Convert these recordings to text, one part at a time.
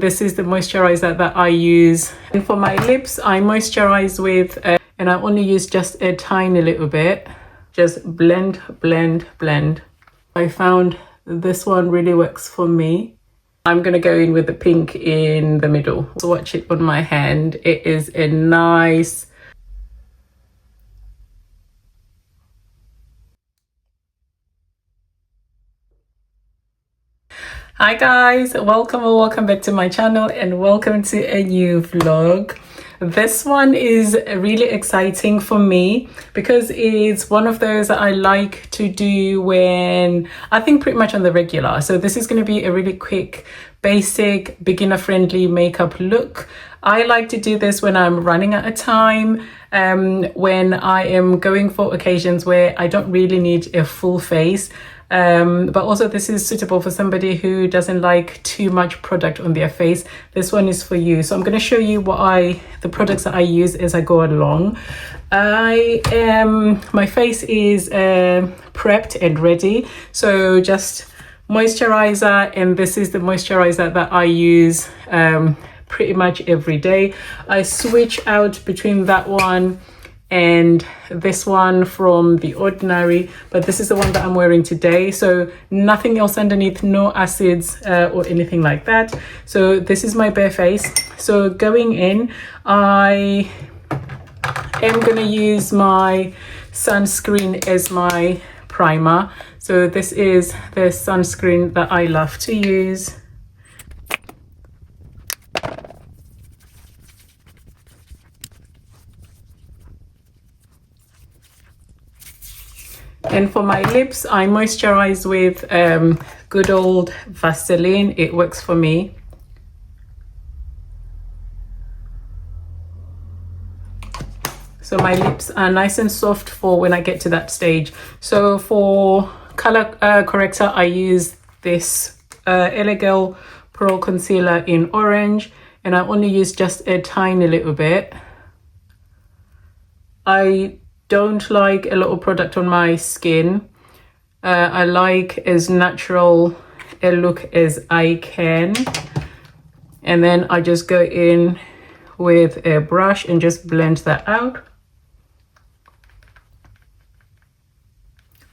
This is the moisturizer that I use. And for my lips, I moisturize with, and I only use just a tiny little bit. Just blend, blend, blend. I found this one really works for me. I'm gonna go in with the pink in the middle. Swatch it on my hand. It is a nice, hi guys, welcome back to my channel and welcome to a new vlog. This one is really exciting for me because it's one of those that I like to do when I think pretty much on the regular. So this is going to be a really quick, basic, beginner friendly makeup look. I like to do this when I'm running out of time, when I am going for occasions where I don't really need a full face. But also this is suitable for somebody who doesn't like too much product on their face. This one is for you. So I'm going to show you the products that I use as I go along. My face is prepped and ready. So just moisturizer, and this is the moisturizer that I use pretty much every day. I switch out between that one and this one from The Ordinary, but this is the one that I'm wearing today, so nothing else underneath, no acids or anything like that. So this is my bare face. So going in, I am going to use my sunscreen as my primer. So this is the sunscreen that I love to use. And for my lips, I moisturize with good old Vaseline. It works for me. So my lips are nice and soft for when I get to that stage. So for color corrector, I use this Elegel Pro Concealer in orange, and I only use just a tiny little bit. I don't like a lot of product on my skin. I like as natural a look as I can, and then I just go in with a brush and just blend that out.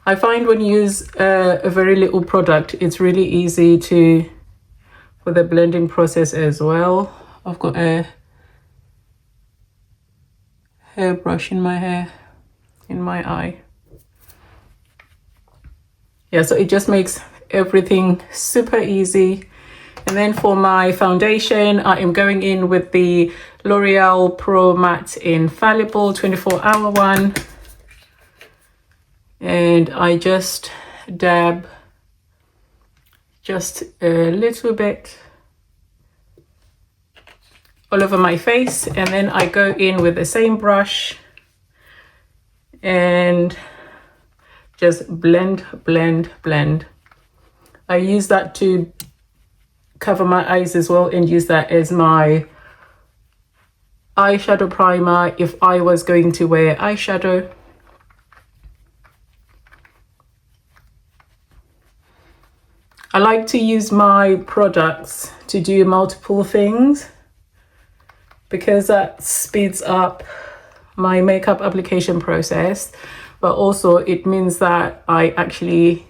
I find when you use a very little product, it's really easy for the blending process as well. I've got a hairbrush in my hair, in my eye. Yeah, so it just makes everything super easy. And then for my foundation, I am going in with the L'Oreal Pro Matte Infallible 24-hour one. And I just dab just a little bit all over my face, and then I go in with the same brush and just blend, blend, blend. I use that to cover my eyes as well, and use that as my eyeshadow primer if I was going to wear eyeshadow. I like to use my products to do multiple things because that speeds up my makeup application process, but also it means that I actually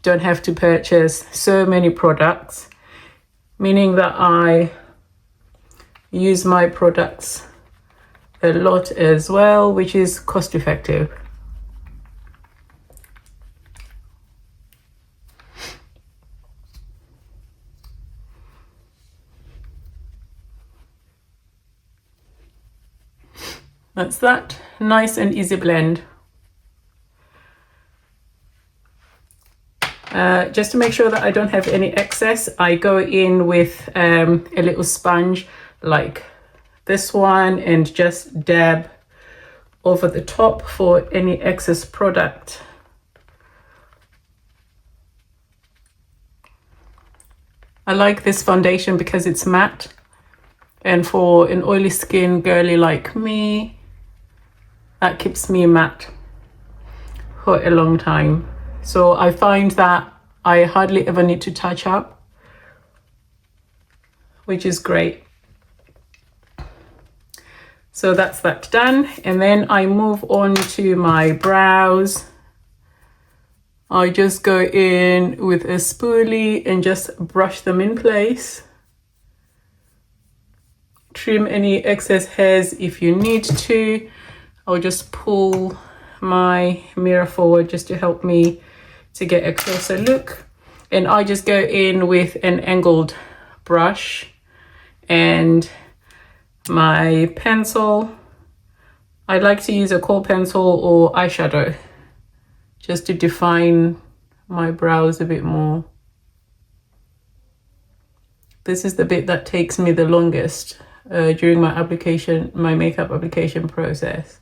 don't have to purchase so many products, meaning that I use my products a lot as well, which is cost effective. That's that nice and easy blend. Just to make sure that I don't have any excess, I go in with a little sponge like this one and just dab over the top for any excess product. I like this foundation because it's matte, and for an oily skin girly like me, that keeps me matte for a long time. So I find that I hardly ever need to touch up which is great. So that's that done. And then I move on to my brows. I just go in with a spoolie and just brush them in place. Trim any excess hairs if you need to. I'll just pull my mirror forward just to help me to get a closer look. And I just go in with an angled brush and my pencil. I like to use a kohl pencil or eyeshadow just to define my brows a bit more. This is the bit that takes me the longest during my makeup application process,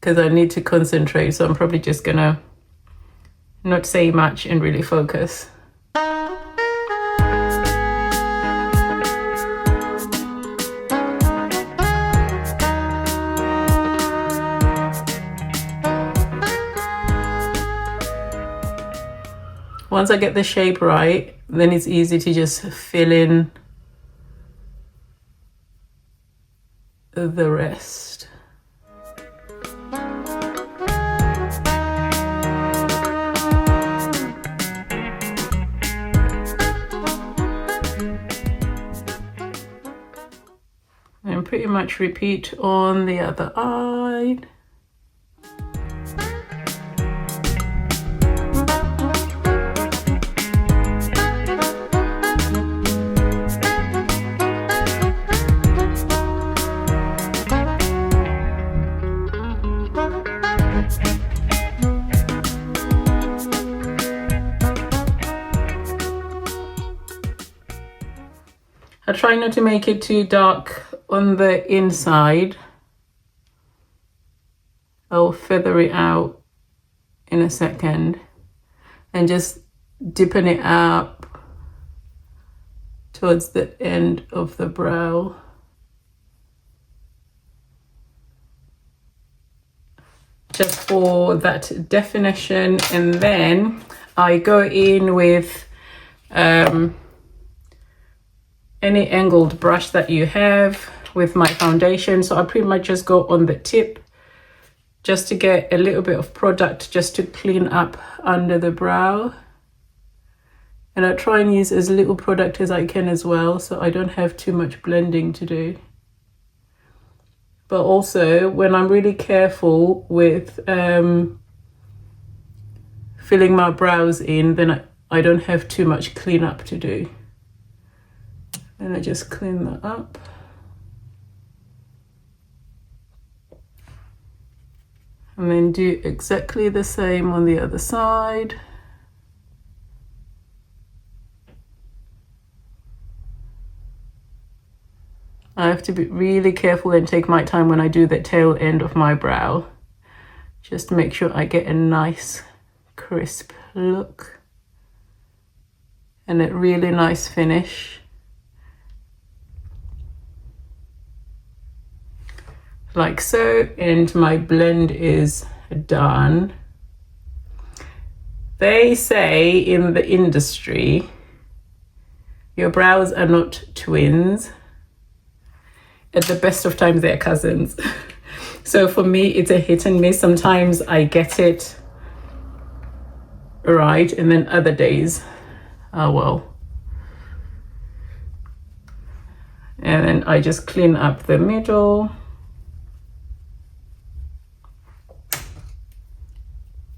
because I need to concentrate. So I'm probably just gonna not say much and really focus. Once I get the shape right, then it's easy to just fill in the rest. And pretty much repeat on the other eye. I try not to make it too dark on the inside. I'll feather it out in a second and just dipping it up towards the end of the brow. Just for that definition. And then I go in with any angled brush that you have with my foundation. So I pretty much just go on the tip just to get a little bit of product just to clean up under the brow. And I try and use as little product as I can as well, so I don't have too much blending to do. But also when I'm really careful with filling my brows in, then I don't have too much cleanup to do. And I just clean that up. And then do exactly the same on the other side. I have to be really careful and take my time when I do the tail end of my brow, just to make sure I get a nice crisp look and a really nice finish. Like so, and my blend is done. They say in the industry, your brows are not twins. At the best of times, they're cousins. So for me, it's a hit and miss. Sometimes I get it right, and then other days, oh well. And then I just clean up the middle.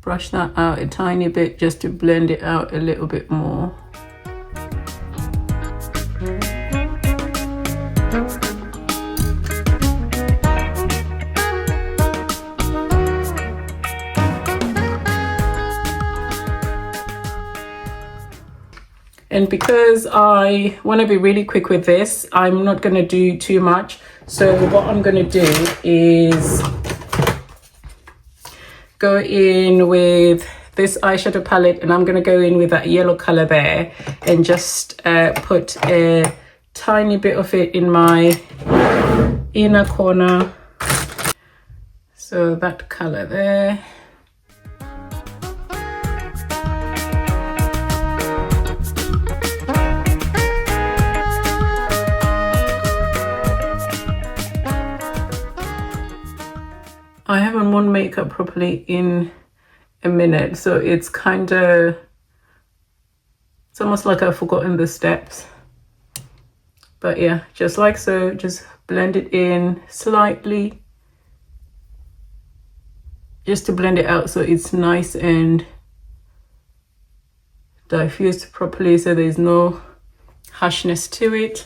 Brush that out a tiny bit just to blend it out a little bit more. And because I want to be really quick with this, I'm not going to do too much. So what I'm going to do is go in with this eyeshadow palette, and I'm going to go in with that yellow color there and just put a tiny bit of it in my inner corner. So that color there. I haven't worn makeup properly in a minute, so it's kind of, it's almost like I've forgotten the steps. But yeah, just like so, just blend it in slightly, just to blend it out so it's nice and diffused properly, so there's no harshness to it.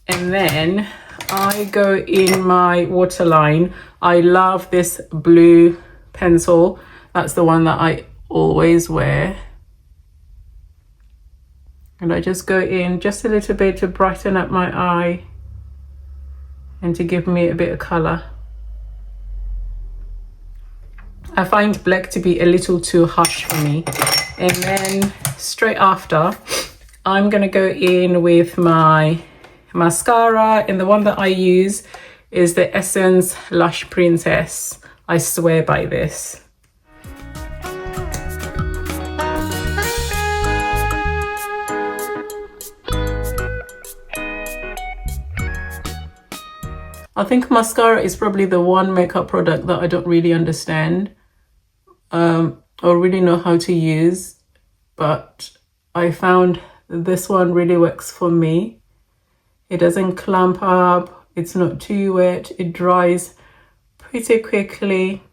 And then I go in my waterline. I love this blue pencil. That's the one that I always wear. And I just go in just a little bit to brighten up my eye and to give me a bit of color. I find black to be a little too harsh for me. And then straight after, I'm gonna go in with my mascara, and the one that I use is the Essence Lush Princess. I swear by this. I think mascara is probably the one makeup product that I don't really understand or really know how to use, but I found this one really works for me. It doesn't clump up, it's not too wet, it dries pretty quickly,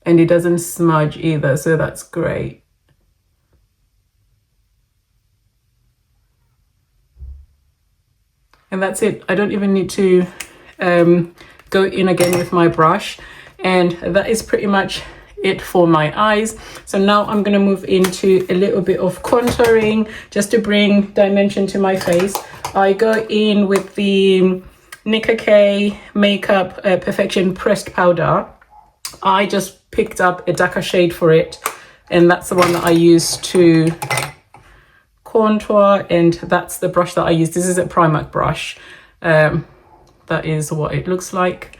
and it doesn't smudge either, so that's great. And that's it. I don't even need to go in again with my brush, and that is pretty much it for my eyes. So now I'm going to move into a little bit of contouring just to bring dimension to my face. I go in with the Nicka K Makeup Perfection Pressed Powder. I just picked up a darker shade for it, and that's the one that I use to contour, and that's the brush that I use. This is a Primark brush. That is what it looks like.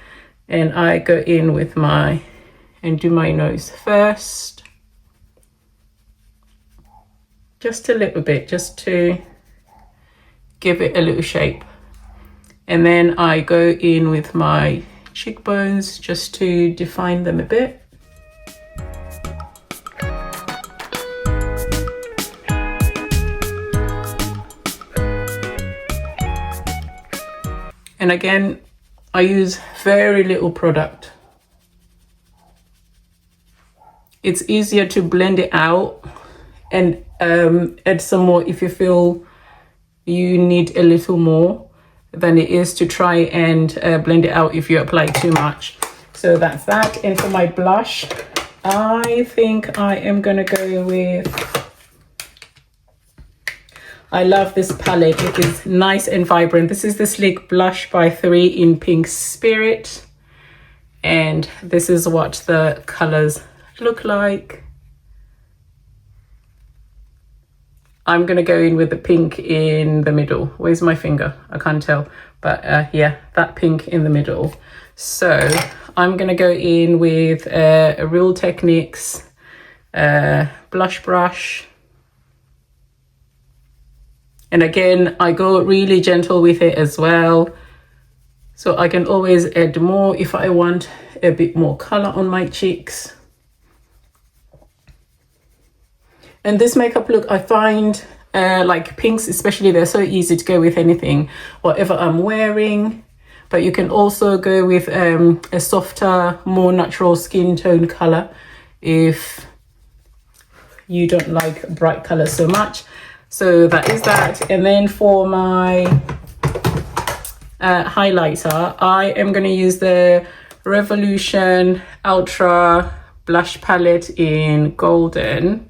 And I go in with and do my nose first. Just a little bit, just to give it a little shape. And then I go in with my cheekbones just to define them a bit. And again, I use very little product. It's easier to blend it out and add some more if you feel you need a little more than it is to try and blend it out if you apply too much. So that's that. And for my blush, I think I am gonna go with, I love this palette. It is nice and vibrant. This is the Sleek Blush by 3 in Pink Spirit. And this is what the colors look like. I'm gonna go in with the pink in the middle. Where's my finger? I can't tell. But yeah, that pink in the middle. So I'm gonna go in with a Real Techniques blush brush. And again, I go really gentle with it as well. So I can always add more if I want a bit more color on my cheeks. And this makeup look, I find like pinks especially, they're so easy to go with anything, whatever I'm wearing. But you can also go with a softer, more natural skin tone color if you don't like bright colors so much. So that is that. And then for my highlighter, I am going to use the Revolution Ultra Blush Palette in Golden.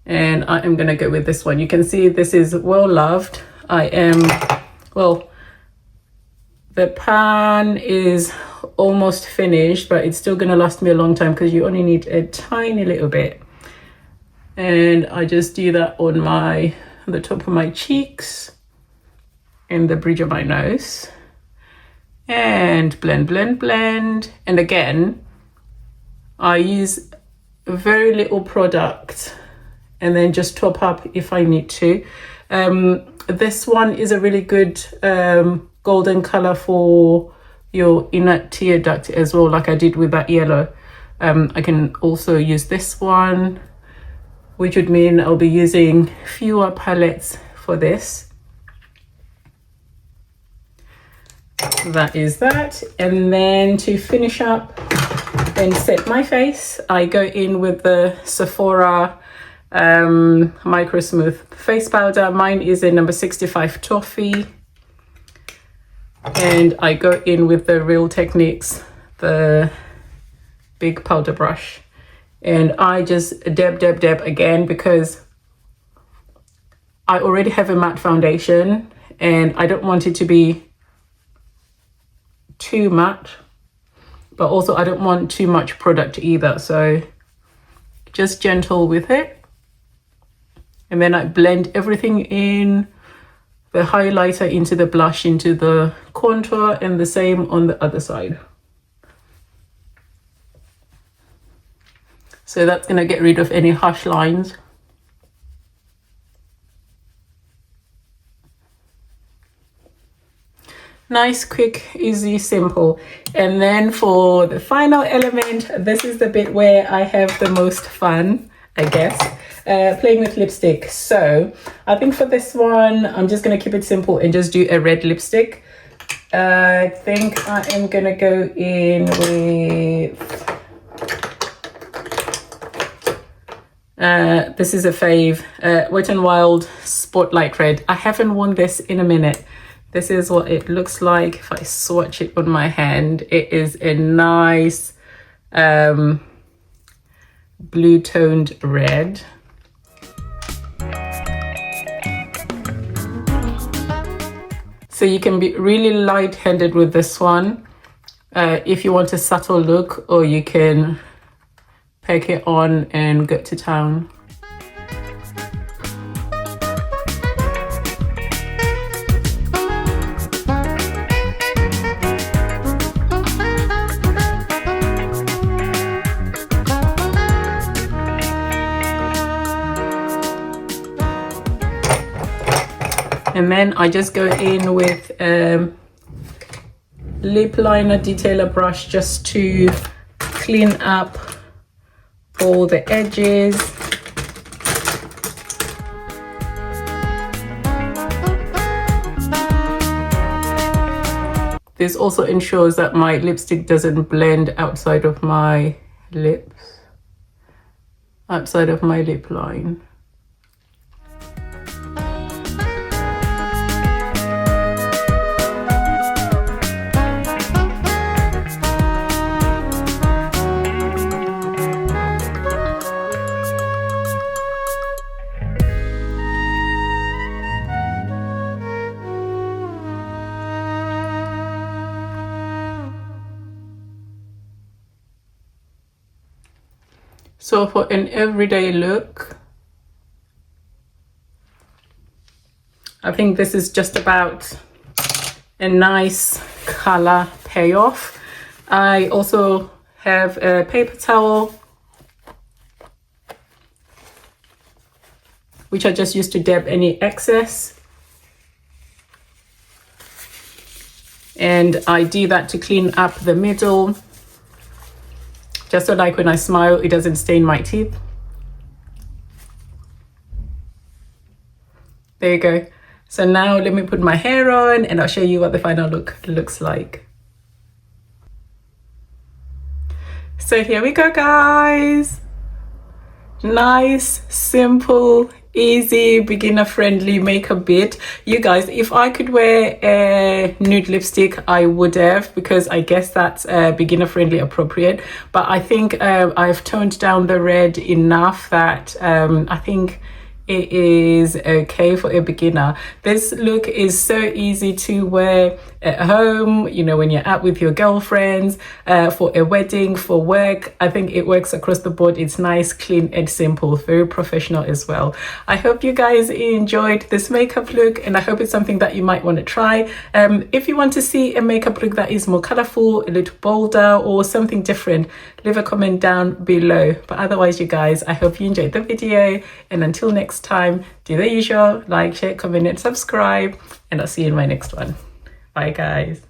And I am going to go with this one. You can see this is well loved. Well, the pan is almost finished, but it's still going to last me a long time because you only need a tiny little bit. And I just do that on the top of my cheeks and the bridge of my nose, and blend, blend, blend. And again, I use very little product and then just top up if I need to. This one is a really good golden color for your inner tear duct as well, like I did with that yellow. I can also use this one, which would mean I'll be using fewer palettes for this. That is that. And then to finish up and set my face, I go in with the Sephora Micro Smooth face powder. Mine is a number 65 Toffee. And I go in with the Real Techniques, the big powder brush. And I just dab again, because I already have a matte foundation and I don't want it to be too matte, but also I don't want too much product either, so just gentle with it. And then I blend everything in, the highlighter into the blush, into the contour, and the same on the other side. So that's going to get rid of any harsh lines. Nice, quick, easy, simple. And then for the final element, this is the bit where I have the most fun, I guess, playing with lipstick. So I think for this one, I'm just going to keep it simple and just do a red lipstick. I think I am going to go in with... this is a fave, Wet n Wild Spotlight Red. I haven't worn this in a minute. This is what it looks like if I swatch it on my hand. It is a nice blue toned red. So you can be really light-handed with this one if you want a subtle look, or you can pack it on and go to town. And then I just go in with lip liner detailer brush just to clean up all the edges. This also ensures that my lipstick doesn't blend outside of my lips, outside of my lip line. So for an everyday look, I think this is just about a nice color payoff. I also have a paper towel, which I just used to dab any excess. And I do that to clean up the middle, just so like when I smile, it doesn't stain my teeth. There you go. So now let me put my hair on and I'll show you what the final look looks like. So here we go, guys. Nice, simple, easy, beginner friendly makeup bit. You guys, if I could wear a nude lipstick, I would have, because I guess that's beginner friendly appropriate. But I think I've toned down the red enough that I think it is okay for a beginner. This look is so easy to wear at home, you know, when you're out with your girlfriends, for a wedding, for work. I think it works across the board. It's nice, clean and simple, very professional as well. I hope you guys enjoyed this makeup look, and I hope it's something that you might want to try. If you want to see a makeup look that is more colorful, a little bolder, or something different, leave a comment down below. But otherwise, you guys, I hope you enjoyed the video, and until next time, do the usual, like, share, comment and subscribe, and I'll see you in my next one. Bye guys.